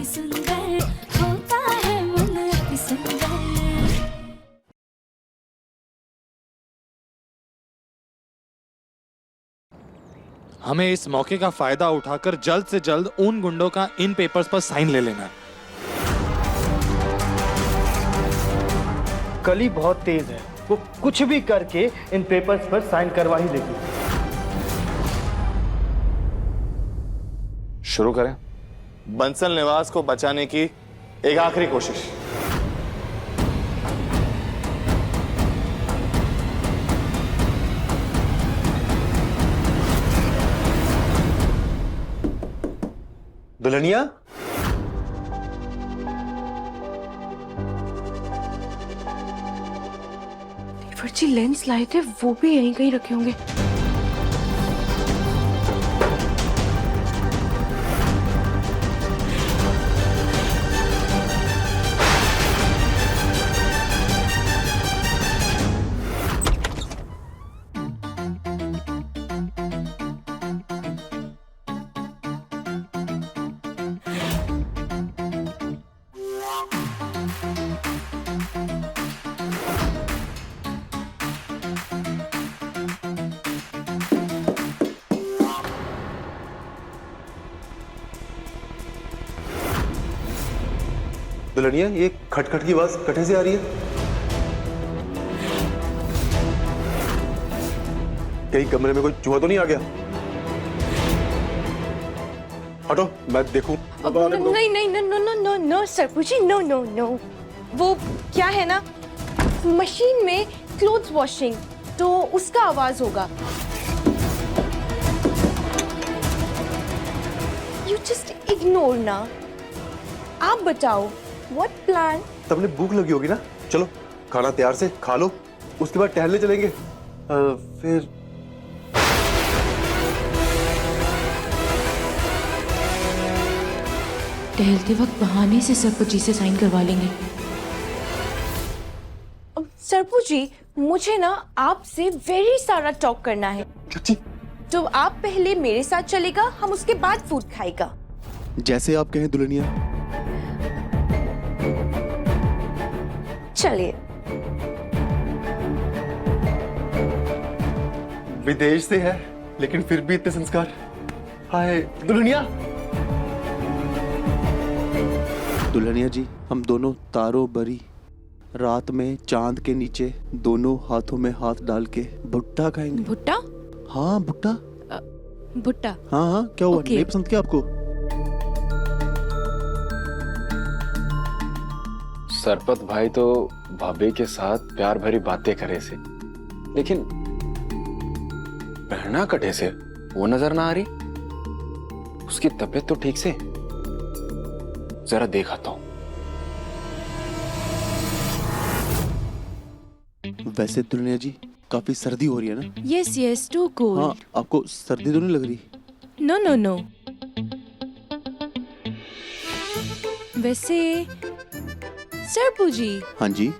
सुंदर होता है मन अति सुंदर। हमें इस मौके का फायदा उठाकर जल्द से जल्द उन गुंडों का इन पेपर्स पर साइन ले लेना है। कली बहुत तेज है, वो कुछ भी करके इन पेपर्स पर साइन करवा ही लेगी। शुरू करें। बंसल निवास को बचाने की एक आखिरी कोशिश। दुल्हनिया, फर्जी लेंस लाए थे, वो भी यहीं कहीं रखे होंगे। दुल्हनिया, ये खटखट की आवाज कहाँ से आ रही है? कहीं कमरे में कोई चूहा तो नहीं आ गया? हटो, मैं देखूं। नहीं नहीं no no no no no सरपुजी, नो नो नो। वो क्या है ना, मशीन में क्लोथ्स वॉशिंग, तो उसका आवाज होगा। यू जस्ट इग्नोर ना। आप बताओ, व्हाट प्लान? तब भूख लगी होगी ना? चलो खाना तैयार से खा लो, उसके बाद टहलने चलेंगे। फिर टहलते वक्त बहाने से सरपंची से साइन करवा लेंगे। सरपू जी, मुझे ना आपसे वेरी सारा टॉक करना है। चाची, तो आप पहले मेरे साथ चलेगा, हम उसके बाद फूड खाएगा। जैसे आप कहें दुल्हनिया। चलिए। विदेश से है लेकिन फिर भी इतने संस्कार। हाय दुल्हनिया। दुल्हनिया जी, हम दोनों तारों भरी रात में चांद के नीचे दोनों हाथों में हाथ डाल के भुट्टा खाएंगे। भुट्टा? हाँ भुट्टा। भुट्टा? हाँ हाँ, क्या हुआ? Okay. नहीं पसंद क्या आपको? सरपत भाई तो भाभी के साथ प्यार भरी बातें करे से, लेकिन पहना कटे से वो नजर ना आ रही। उसकी तबीयत तो ठीक से, जरा देखाता हूं। वैसे दुल्हनिया जी, काफी सर्दी हो रही है ना? Yes yes, too cold. हाँ, आपको सर्दी तो नहीं लग रही? No no no. वैसे सरपू जी, हाँ जी।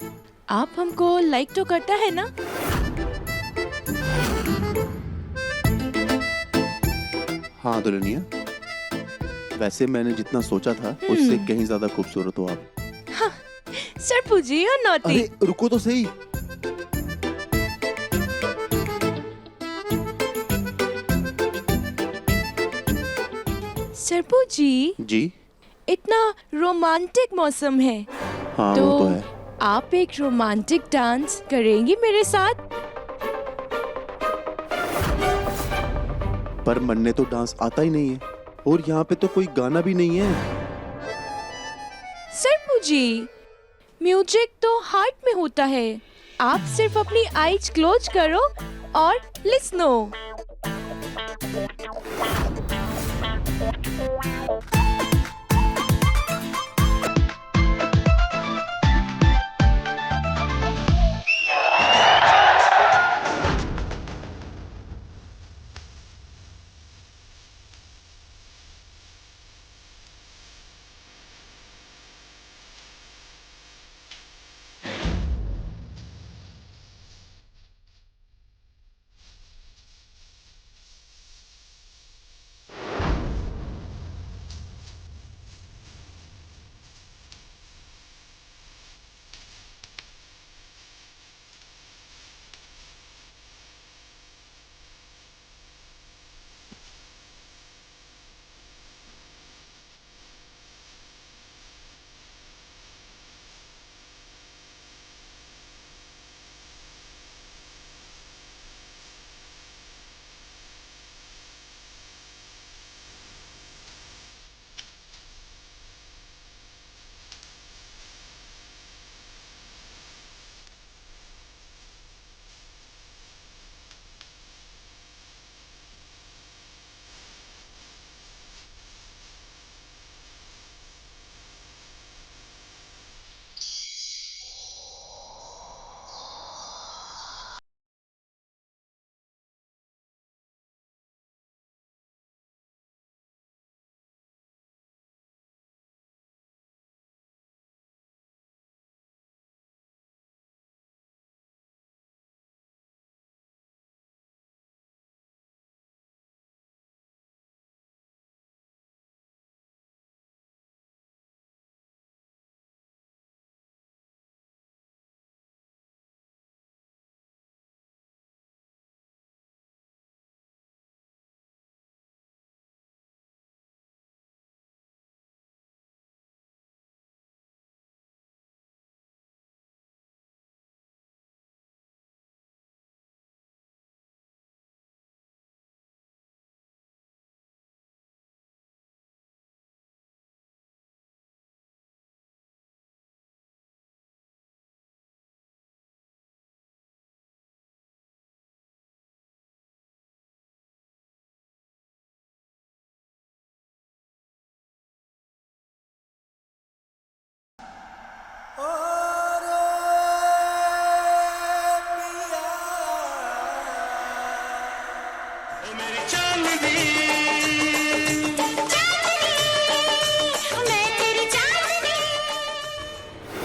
आप हमको लाइक तो करता है ना? हाँ दुल्हनिया, वैसे मैंने जितना सोचा था उससे कहीं ज्यादा खूबसूरत हो आप। सरपू जी और नॉटी। अरे रुको तो सही। सरपू जी जी इतना रोमांटिक मौसम है, हाँ तो वो तो है। आप एक रोमांटिक डांस करेंगी मेरे साथ? पर मन्ने तो डांस आता ही नहीं है, और यहाँ पे तो कोई गाना भी नहीं है। सरपू जी, म्यूजिक तो हार्ट में होता है। आप सिर्फ अपनी आईज क्लोज करो और लिसनो।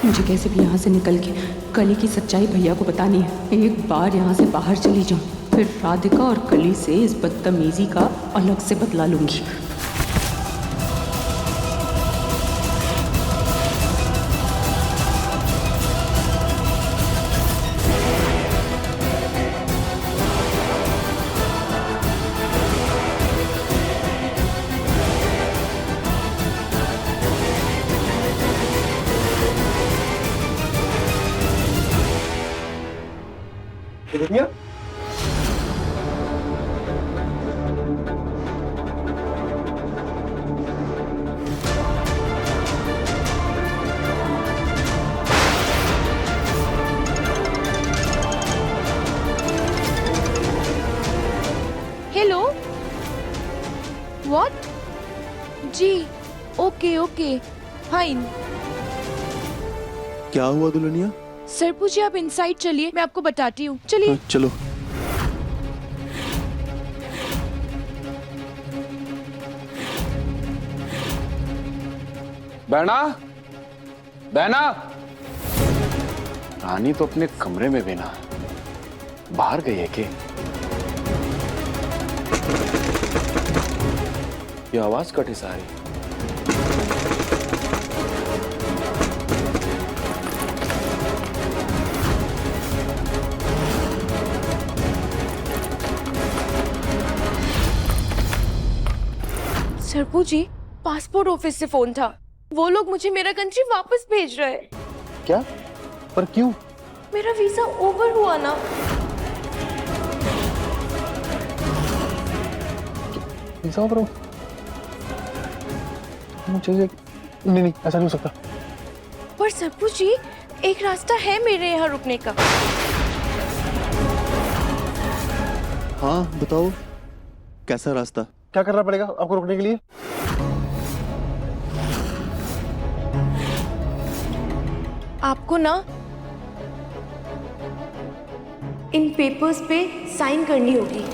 मुझे कैसे भी यहाँ से निकल के कली की सच्चाई भैया को बतानी है। एक बार यहाँ से बाहर चली जाऊँ, फिर राधिका और कली से इस बदतमीजी का अलग से बदला लूंगी। दुल्हनिया, हेलो, व्हाट? जी, ओके ओके, फाइन। क्या हुआ दुल्हनिया? सरपू जी आप इनसाइड चलिए, मैं आपको बताती हूँ। चलिए। हाँ, चलो। बहना, बहना। रानी तो अपने कमरे में भी ना, बाहर गई है कि? ये आवाज कटी सारी। सरपू जी, पासपोर्ट ऑफिस से फोन था। वो लोग मुझे मेरा कंट्री वापस भेज रहे हैं। क्या? पर क्यों? मेरा वीजा ओवर हुआ ना। वीजा ओवर हो? मुझे नहीं, ऐसा नहीं हो सकता। पर सरपू जी, एक रास्ता है मेरे यहाँ रुकने का। हाँ बताओ, कैसा रास्ता? क्या करना पड़ेगा आपको रुकने के लिए? आपको ना इन पेपर्स पे साइन करनी होगी।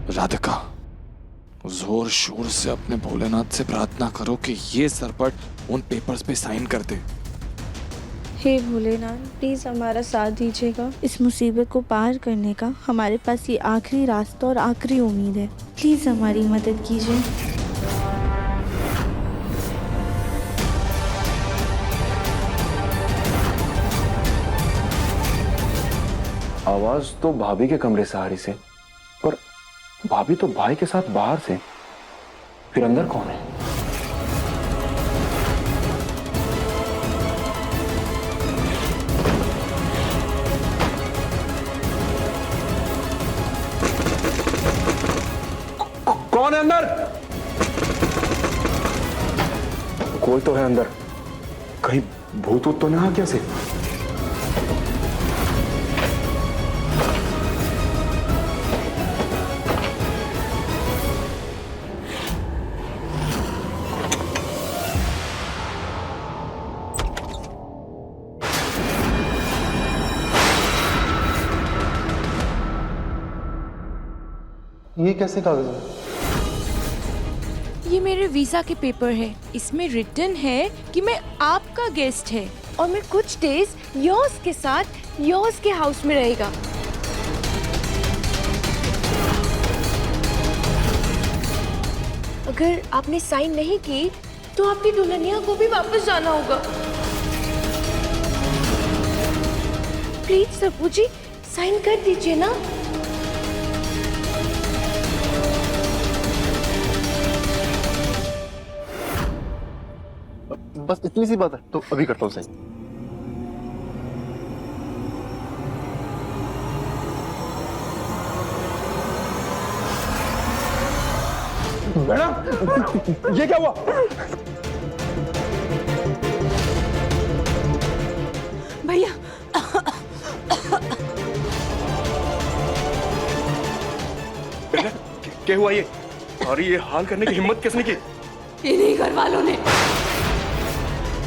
राधिका, जोर शोर से अपने भोलेनाथ से प्रार्थना करो कि ये सरपट उन पेपर्स पे साइन कर दे। हे भोलेनाथ, प्लीज़ हमारा साथ दीजिएगा। इस मुसीबत को पार करने का हमारे पास ये आखिरी रास्ता और आखिरी उम्मीद है। प्लीज़ हमारी मदद कीजिए। आवाज तो भाभी के कमरे से आ रही से, पर भाभी तो भाई के साथ बाहर से, फिर अंदर कौन है? कौन है अंदर? कोई तो है अंदर। कहीं भूत ऊत तो नहीं आ गया से? ये कैसे कागज है? ये मेरे वीजा के पेपर है। इसमें रिटन है कि मैं आपका गेस्ट है और मैं कुछ डेज योर्स के साथ योर्स के हाउस में रहेगा। अगर आपने साइन नहीं की तो आपकी दुल्हनिया को भी वापस जाना होगा। प्लीज सरपू जी, साइन कर दीजिए ना। बस इतनी सी बात है तो अभी करता हूँ सही। मैडम, ये क्या हुआ? भैया, क्या हुआ ये? और ये हाल करने की हिम्मत किसने की? इन्हीं घर वालों ने।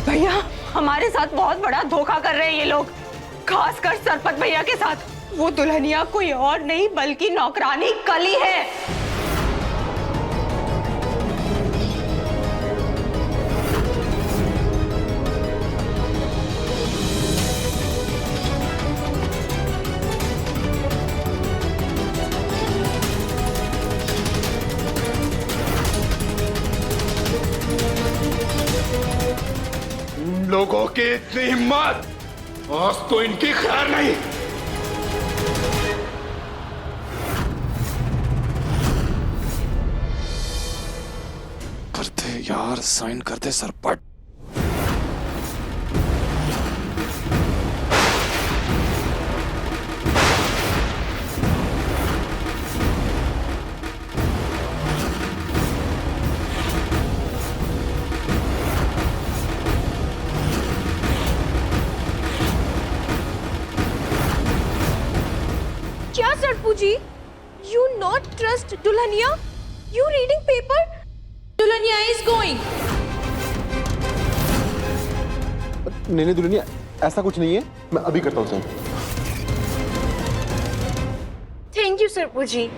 भैया, हमारे साथ बहुत बड़ा धोखा कर रहे हैं ये लोग। खासकर सरपत भैया के साथ। वो दुल्हनिया कोई और नहीं बल्कि नौकरानी कली है। लोगों की इतनी हिम्मत, आज तो इनकी खैर नहीं। करते यार, साइन करते सरपट। क्या सरपू जी? You not trust Dulhania? You reading paper? Dulhania is going. नहीं दुल्हनिया, ऐसा कुछ नहीं है, मैं अभी करता हूँ साइन। Thank you सरपू जी।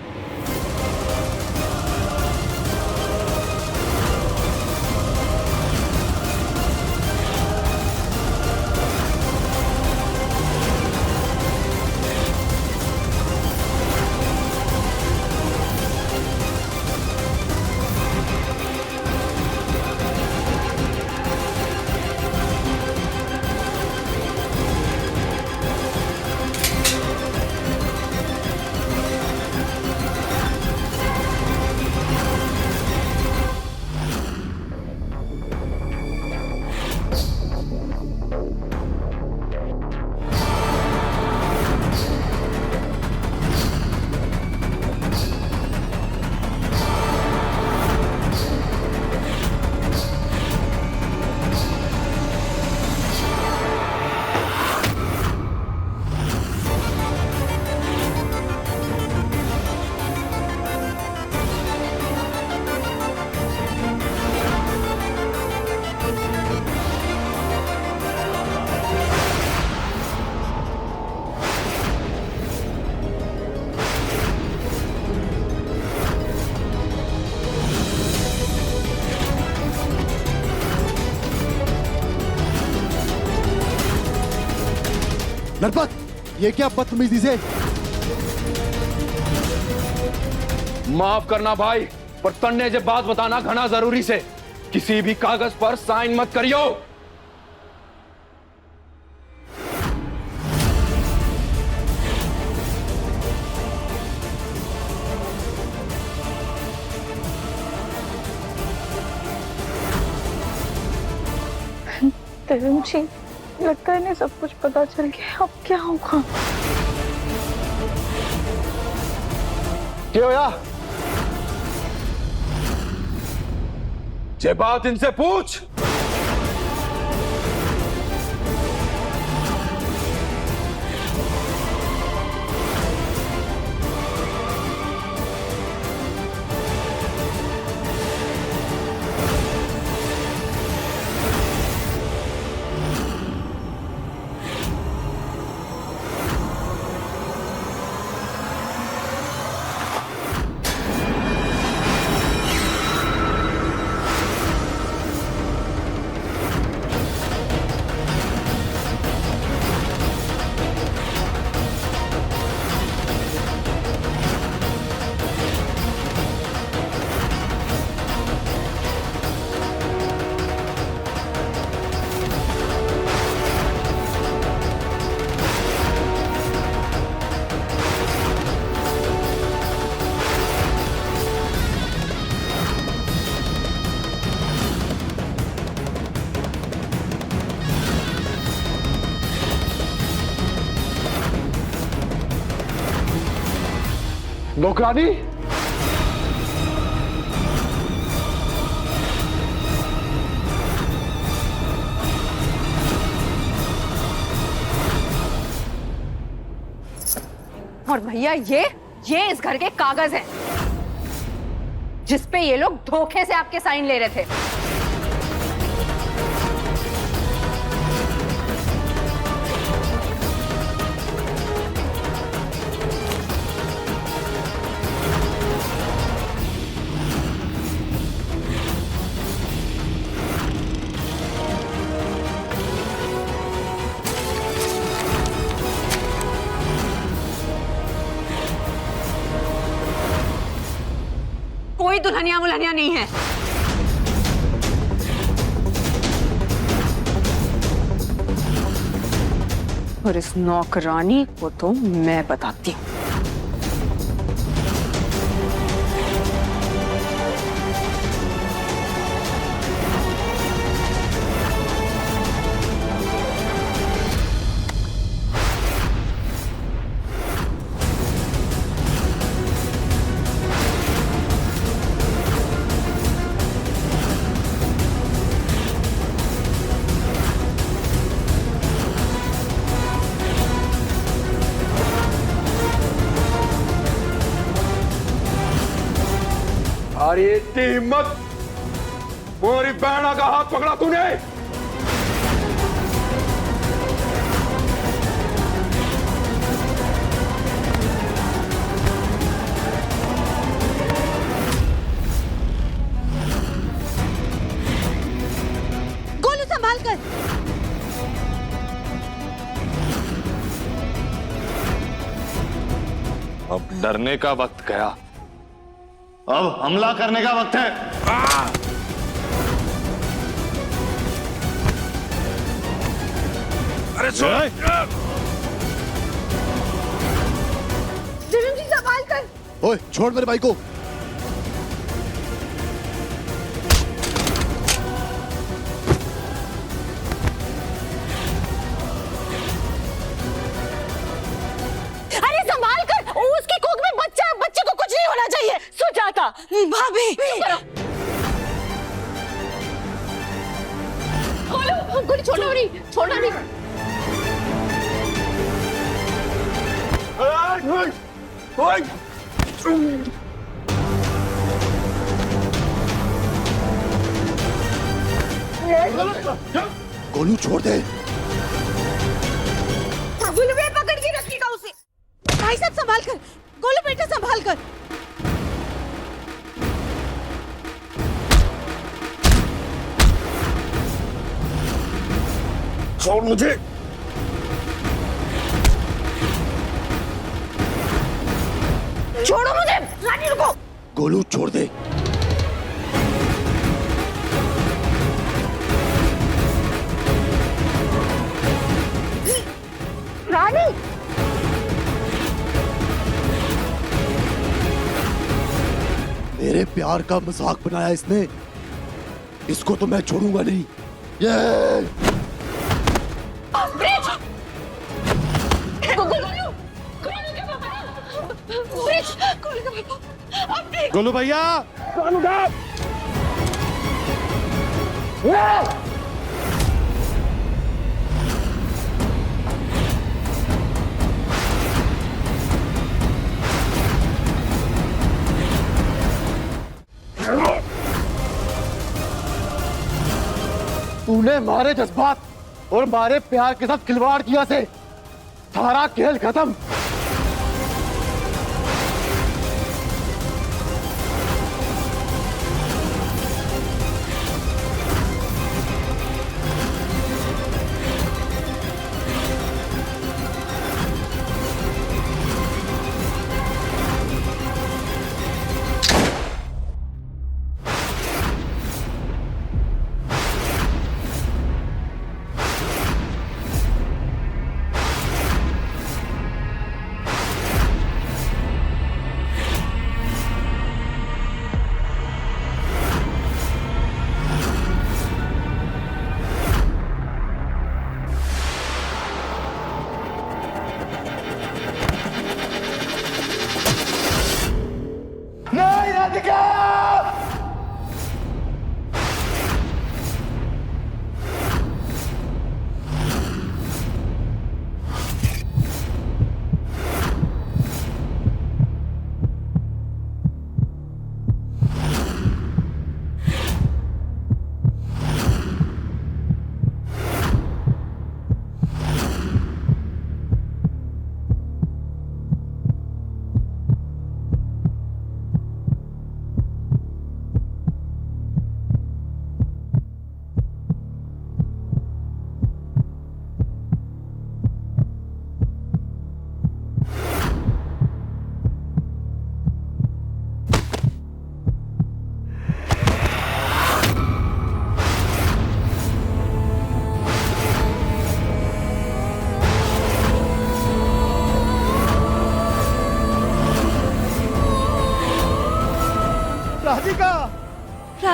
नरपत, ये क्या बदतमीजी से? माफ करना भाई, पर तन्ने जे बात बताना घना जरूरी से। किसी भी कागज पर साइन मत करियो। तरुण जी, लगता है इन्हें सब कुछ पता चल गया। अब क्या होगा? क्या होया? जे बात इनसे पूछ। नौकरानी, और भैया ये इस घर के कागज हैं जिस पे ये लोग धोखे से आपके साइन ले रहे थे। दुल्हनिया मुल्हनिया नहीं है। और इस नौकरानी को तो मैं बताती हूँ। अरे इतनी हिम्मत, मोरी बहना का हाथ पकड़ा तूने। गोलू संभाल कर। अब डरने का वक्त गया, अब हमला करने का वक्त है। अरे छोड़। जी संभाल कर। ओए छोड़ मेरे भाई को। अरे संभाल कर, उसकी कोख में बच्चा है, बच्चे को कुछ नहीं होना चाहिए। सुजाता भाभी गोली छोड़ना नहीं, छोड़ना नहीं। गोलू छोड़ दे। गोलू में पकड़ के रखिएगा उसे। भाई साहब संभाल कर, गोलू बेटा संभाल कर। छोड़ मुझे। छोड़ो मुझे, रानी रुको। गोलू छोड़ दे। रानी मेरे प्यार का मजाक बनाया इसने, इसको तो मैं छोड़ूंगा नहीं। ये गोलू भैया, तूने मारे जज्बात और मारे प्यार के साथ खिलवाड़ किया से सारा खेल खत्म।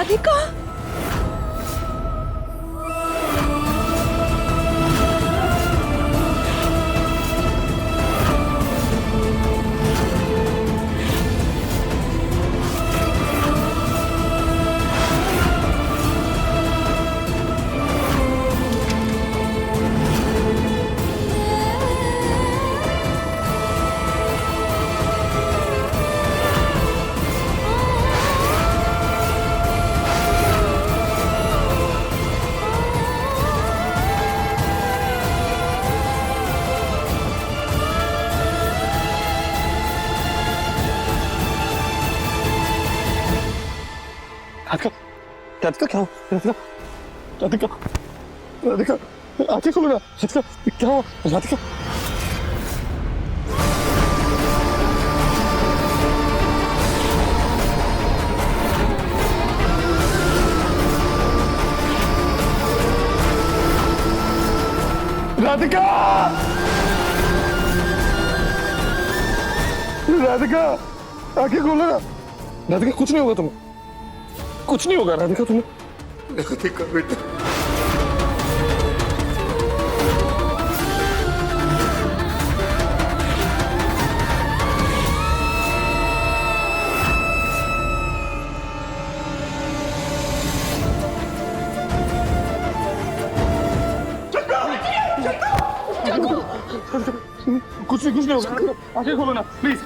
राधिका, राधिका, राधिका क्या हो? राधिका, राधिका, राधिका, आंखें खोलो ना। राधिका, क्या हो? राधिका, राधिका, राधिका, आंखें खोलो ना। राधिका, कुछ नहीं होगा तुम्हें, कुछ नहीं होगा राधिका तुम्हें। राधिका बेटा, कुछ नहीं होगा। आंखें खोलो ना प्लीज।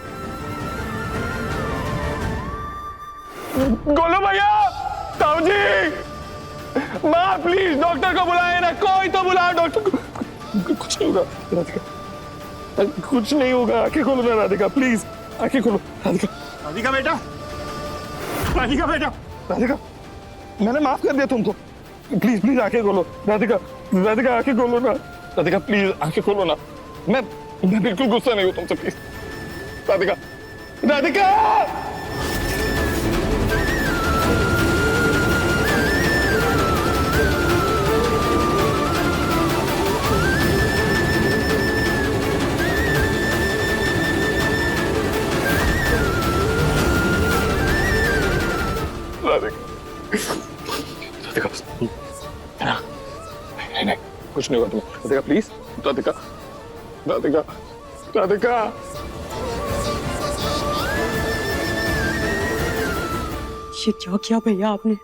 गोलू भैया, ताऊ जी, माँ प्लीज डॉक्टर को बुलाए ना, कोई तो बुलाओ डॉक्टर को। कुछ नहीं होगा राधिका, कुछ नहीं होगा। आंखें खोलो ना राधिका प्लीज, आंखें खोलो। राधिका, राधिका बेटा, राधिका बेटा, राधिका, मैंने माफ कर दिया तुमको। प्लीज प्लीज आंखें खोलो राधिका, राधिका आंखें खोलो ना। राधिका प्लीज आंखें खोलो ना। मैं बिल्कुल गुस्सा नहीं हूँ तुमसे, प्लीज राधिका, राधिका। राधिका, नहीं, कुछ नहीं होगा तुम्हें। राधिका प्लीज, राधिका, राधिका, राधिका। ये क्या किया भैया आपने?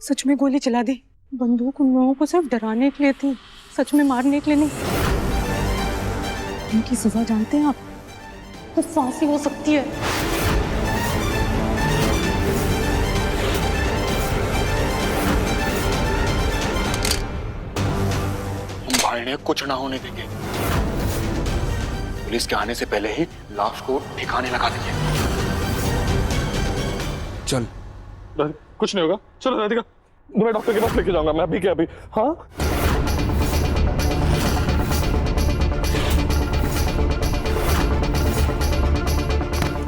सच में गोली चला दी? बंदूक उन लोगों को सिर्फ डराने के लिए थी, सच में मारने के लिए नहीं। इनकी सजा जानते हैं आप? तो फांसी हो सकती है। भाई ने कुछ ना होने देंगे। पुलिस के आने से पहले ही लाश को ठिकाने लगा देंगे। चल। कुछ नहीं होगा, चलो राधिका, मैं डॉक्टर के पास लेके जाऊंगा। मैं अभी क्या अभी? हाँ,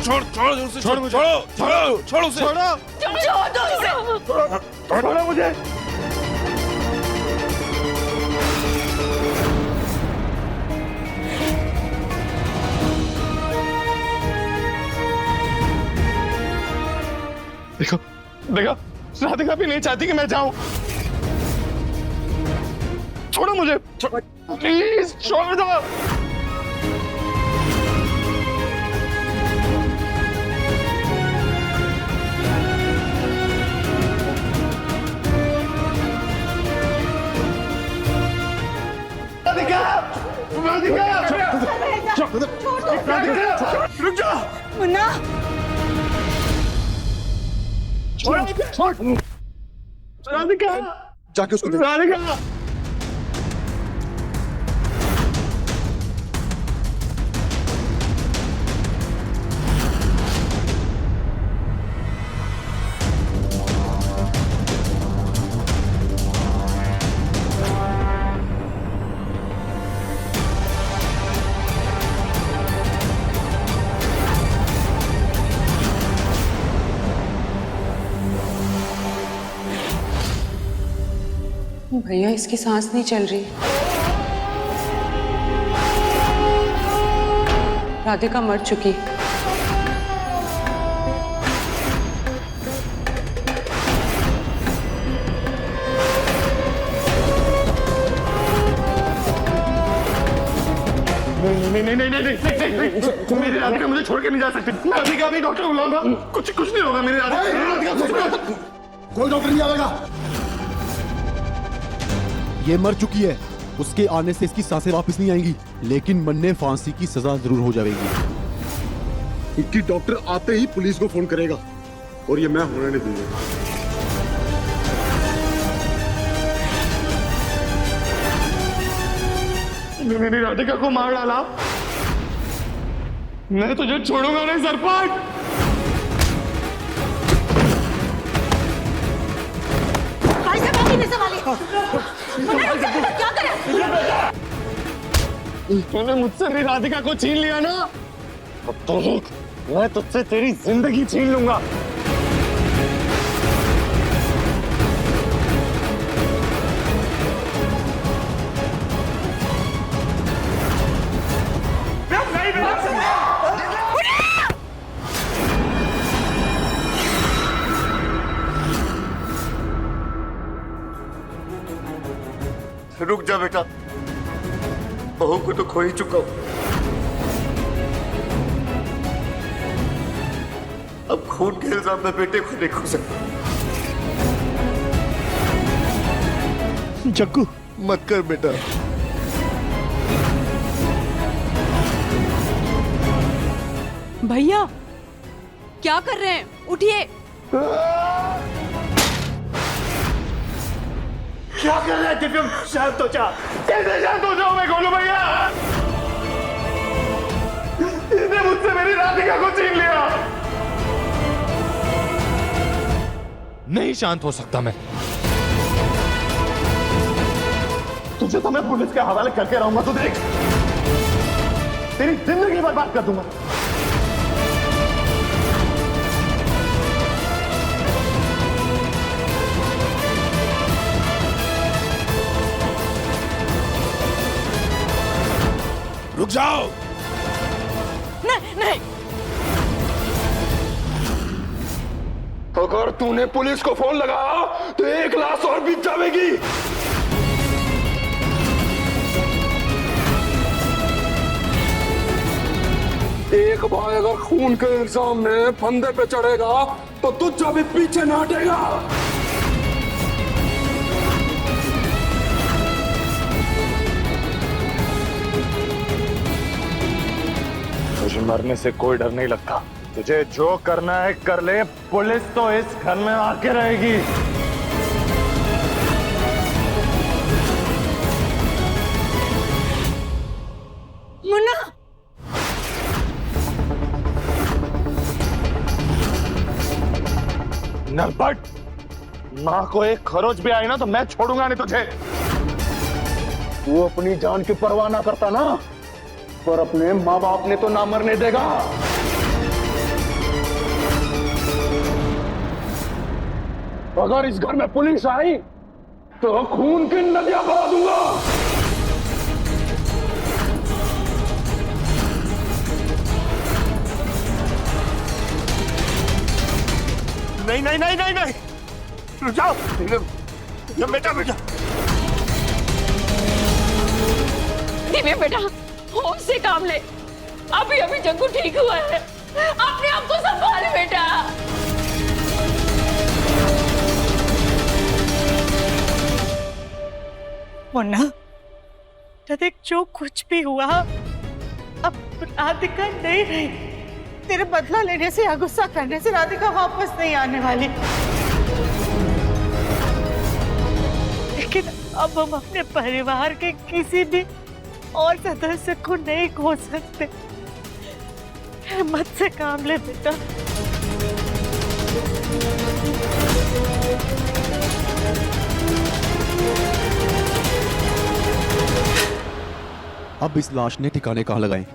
छोड़ उसे, छोड़ मुझे, छोड़ उसे, छोड़ो मुझे। देखो देखो, राधिका भी नहीं चाहती कि मैं जाऊं। छोड़ो मुझे, प्लीज छोड़ दो। राधिका, राधिका, रुक जाओ। मुन्ना, छोड़, राधिका, जाके उसको दे। राधिका, भैया इसकी सांस नहीं चल रही। राधिका मर चुकी। नहीं, मेरी राधिका मुझे छोड़ के नहीं जा सकती। मैं अभी का अभी डॉक्टर बुलाऊंगा। कुछ नहीं होगा मेरी राधिका कुछ नहीं। कोई डॉक्टर नहीं आएगा। ये मर चुकी है, उसके आने से इसकी सांसें वापस नहीं आएंगी, लेकिन मरने फांसी की सजा जरूर हो जाएगी। इनकी डॉक्टर आते ही पुलिस को फोन करेगा और ये मैं होने नहीं दूंगा। मेरी राधिका को मार डाला, मैं तुझे छोड़ूंगा नहीं सरपंच। क्या करे? तूने मुझसे मेरी राधिका को छीन लिया ना, अब तो मैं तुझसे तेरी जिंदगी छीन लूंगा। रुक जा बेटा, बहू को तो खो ही चुका हूं, अब खून के इल्जाम में बेटे को नहीं खो सकता। जग्गू मत कर बेटा। भैया क्या कर रहे हैं? उठिए। क्या कर रहा है दिव्यम? शांत हो जा। कैसे शांत हो जाऊं मैं गोलू भैया? इसने मुझसे मेरी राधिका को छीन लिया। नहीं शांत हो सकता मैं। तुझे तो मैं पुलिस के हवाले करके रहूंगा, तो देख तेरी जिंदगी बर्बाद कर दूंगा। रुक जाओ। नहीं। अगर तूने पुलिस को फोन लगाया तो एक लाश और बीत जाएगी। एक भाई अगर खून के इल्जाम में फंदे पे चढ़ेगा तो तुझे भी पीछे न हटेगा। मुझे मरने से कोई डर नहीं लगता। तुझे जो करना है कर ले, पुलिस तो इस घर में आके रहेगी। मुन्ना, नरपट, माँ को एक खरोच भी आई ना तो मैं छोड़ूंगा नहीं तुझे। वो अपनी जान की परवाह ना करता ना, पर अपने माँ बाप ने तो ना मरने देगा। अगर इस घर में पुलिस आई तो खून की नदियां बहा दूंगा। नहीं नहीं नहीं नहीं नहीं, रुक जाओ बेटा बेटा। दिव्या बेटा, होश से काम ले। अभी अभी जग्गू ठीक हुआ है, अपने आप को संभाल बेटा। मुन्ना, देख जो कुछ भी हुआ अब राधिका नहीं रही। तेरे बदला लेने से या गुस्सा करने से राधिका वापस नहीं आने वाली। लेकिन अब हम अपने परिवार के किसी भी और सदस्य को नहीं खो सकते। हिम्मत से काम ले बेटा। अब इस लाश ने ठिकाने कहाँ लगाए?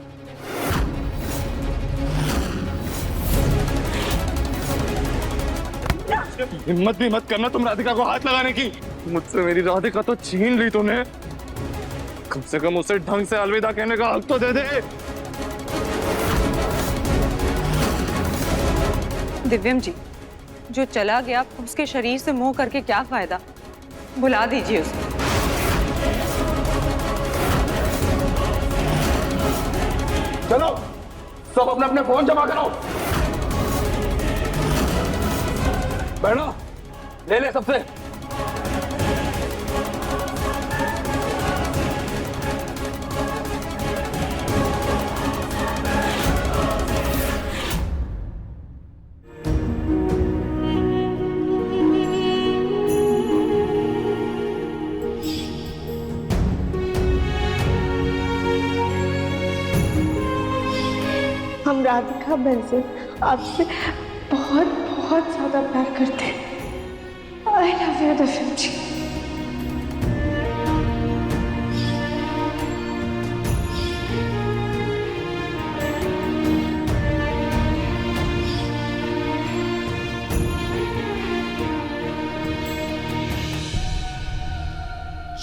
हिम्मत भी मत करना तुम राधिका को हाथ लगाने की। मुझसे मेरी राधिका तो छीन ली तूने, कम से कम उसे ढंग से अलविदा कहने का हक तो दे दे। दिव्यम जी, जो चला गया उसके शरीर से मोह करके क्या फायदा? बुला दीजिए उसे। चलो सब अपने अपने फोन जमा करो। बहना ले ले सबसे। हम राधिका बहन से आपसे बहुत बहुत ज्यादा प्यार करते हैं। आई लव यू दर्शन जी।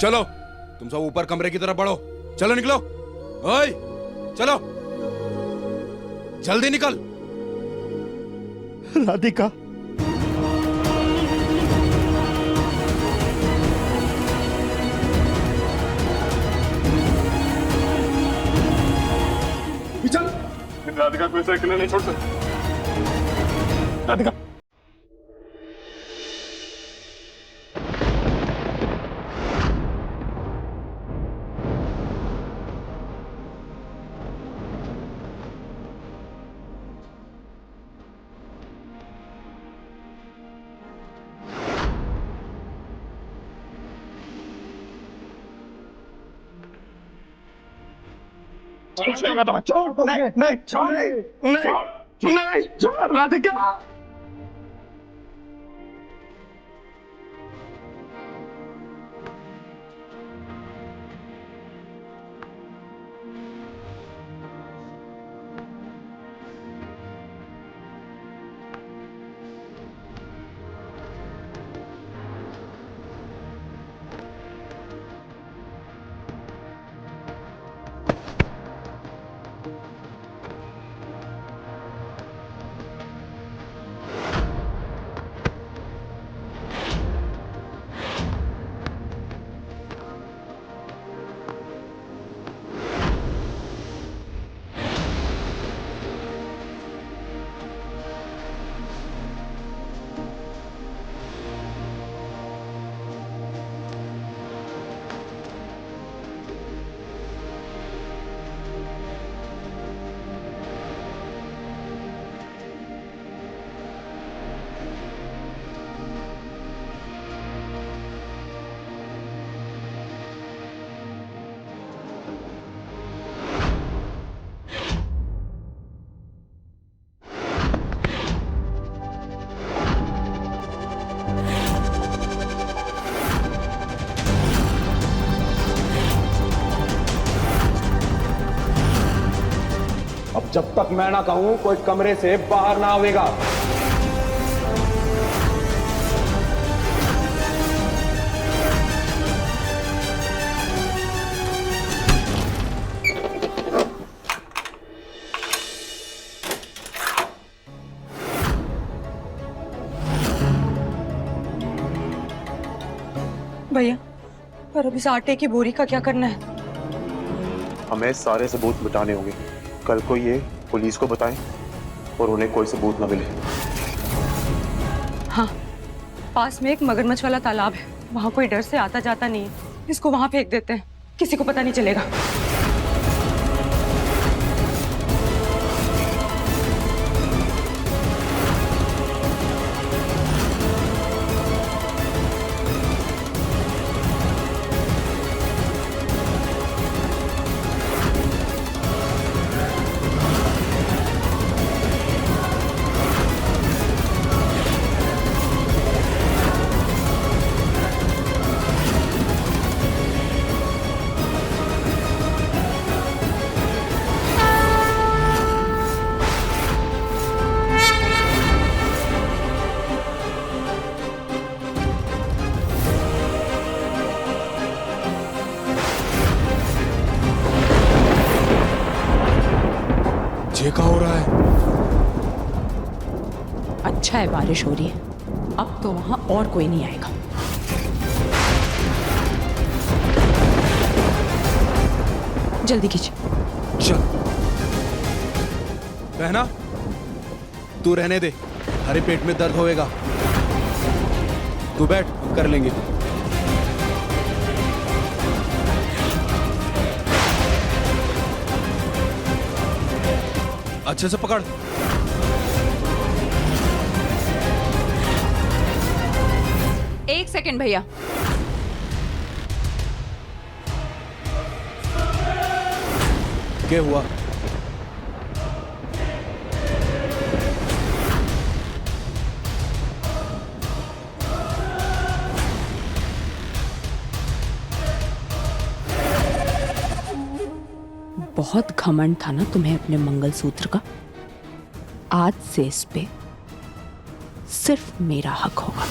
चलो तुम सब ऊपर कमरे की तरफ बढ़ो। चलो निकलो। ओए चलो जल्दी निकल। राधिका चल। राधिका को ऐसे अकेले नहीं छोड़ सकते। राधिका नहीं छोड़ राधिका। अब जब तक मैं ना कहूं कोई कमरे से बाहर ना आवेगा। भैया पर अब इस आटे की बोरी का क्या करना है? हमें सारे सबूत मिटाने होंगे। कल को ये पुलिस को बताएं और उन्हें कोई सबूत ना मिले। हाँ, पास में एक मगरमच्छ वाला तालाब है, वहां कोई डर से आता जाता नहीं है। इसको वहां फेंक देते हैं, किसी को पता नहीं चलेगा। ये क्या हो रहा है? अच्छा है बारिश हो रही है, अब तो वहां और कोई नहीं आएगा। जल्दी कीजिए। चल। बहना, तू रहने दे, हरे पेट में दर्द होएगा। तू बैठ, हम कर लेंगे। अच्छे से पकड़। एक सेकंड भैया, क्या हुआ? बहुत घमंड था ना तुम्हें अपने मंगलसूत्र का। आज से इस पे सिर्फ मेरा हक होगा।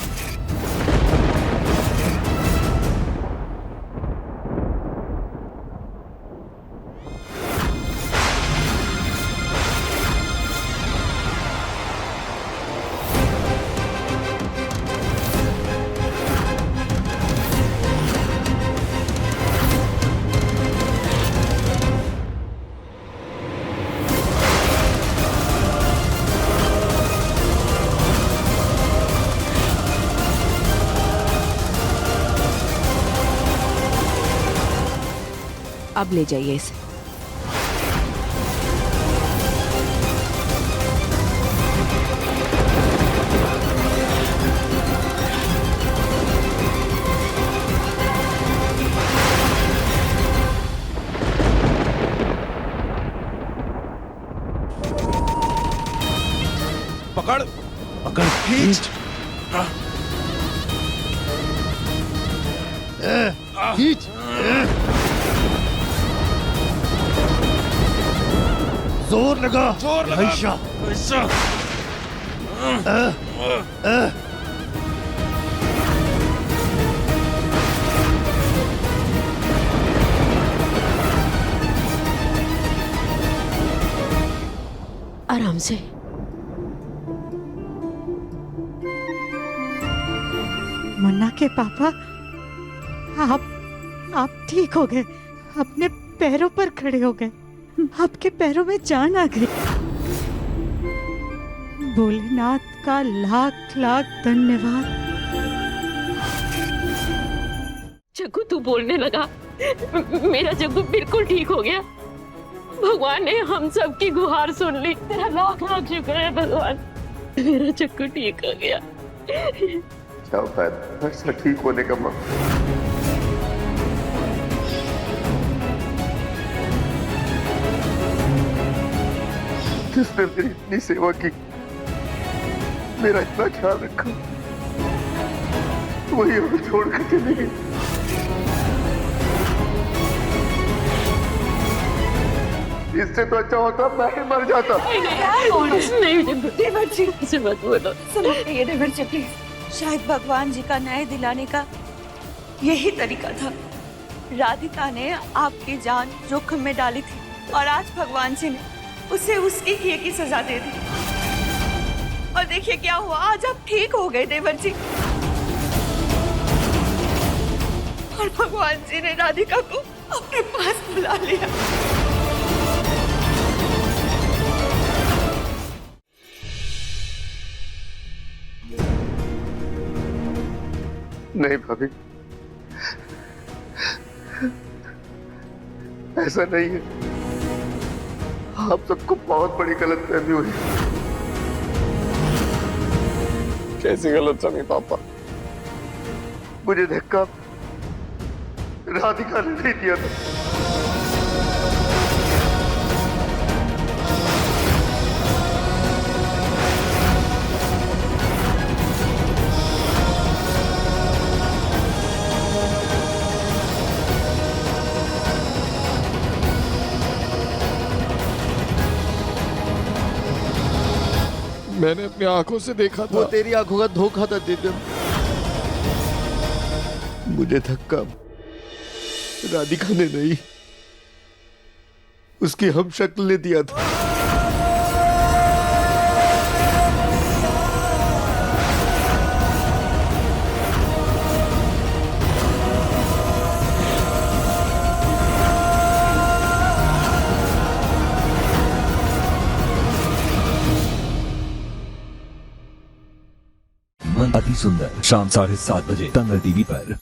अब ले जाइए इसे। पकड़, पकड़, खींच, खींच। जोर लगा, जोर लगा। ऐसा। आराम से। मुन्ना के पापा, आप ठीक हो गए, अपने पैरों पर खड़े हो गए, आपके पैरों में जान आ गई। भोलेनाथ का लाख लाख धन्यवाद। जग्गू तू बोलने लगा, मेरा जग्गू बिल्कुल ठीक हो गया। भगवान ने हम सब की गुहार सुन ली। तेरा लाख लाख शुक्र है भगवान, मेरा जग्गू ठीक हो गया। क्या फायदा ऐसा ठीक होने का जिसने मेरी इतनी सेवा की, मेरा इतना ख्याल रखा, वही हमें छोड़ कर चली गई। इससे तो अच्छा होता मैं ही मर जाता। नहीं देवर जी, ऐसे मत बोलो। समझिए देवर जी प्लीज। शायद भगवान जी का न्याय दिलाने का यही तरीका था। राधिका ने आपकी जान जोखिम में डाली थी और आज भगवान जी ने उसे उसकी किए की सजा दे दी। और देखिए क्या हुआ, आज आप ठीक हो गए देवर जी। और भगवान जी ने राधिका को अपने पास बुला लिया। नहीं भाभी, ऐसा नहीं है। आप सबको बहुत बड़ी गलतफहमी हुई। कैसी गलतफहमी पापा? मुझे धक्का राधिका ने नहीं दिया था। मैंने अपनी आंखों से देखा था। वो तेरी आंखों का धोखा था दिव्यम। मुझे धक्का राधिका ने नहीं, उसकी हम शक्ल ने दिया था। अति सुंदर शाम 7:30 बजे दंगल टीवी पर।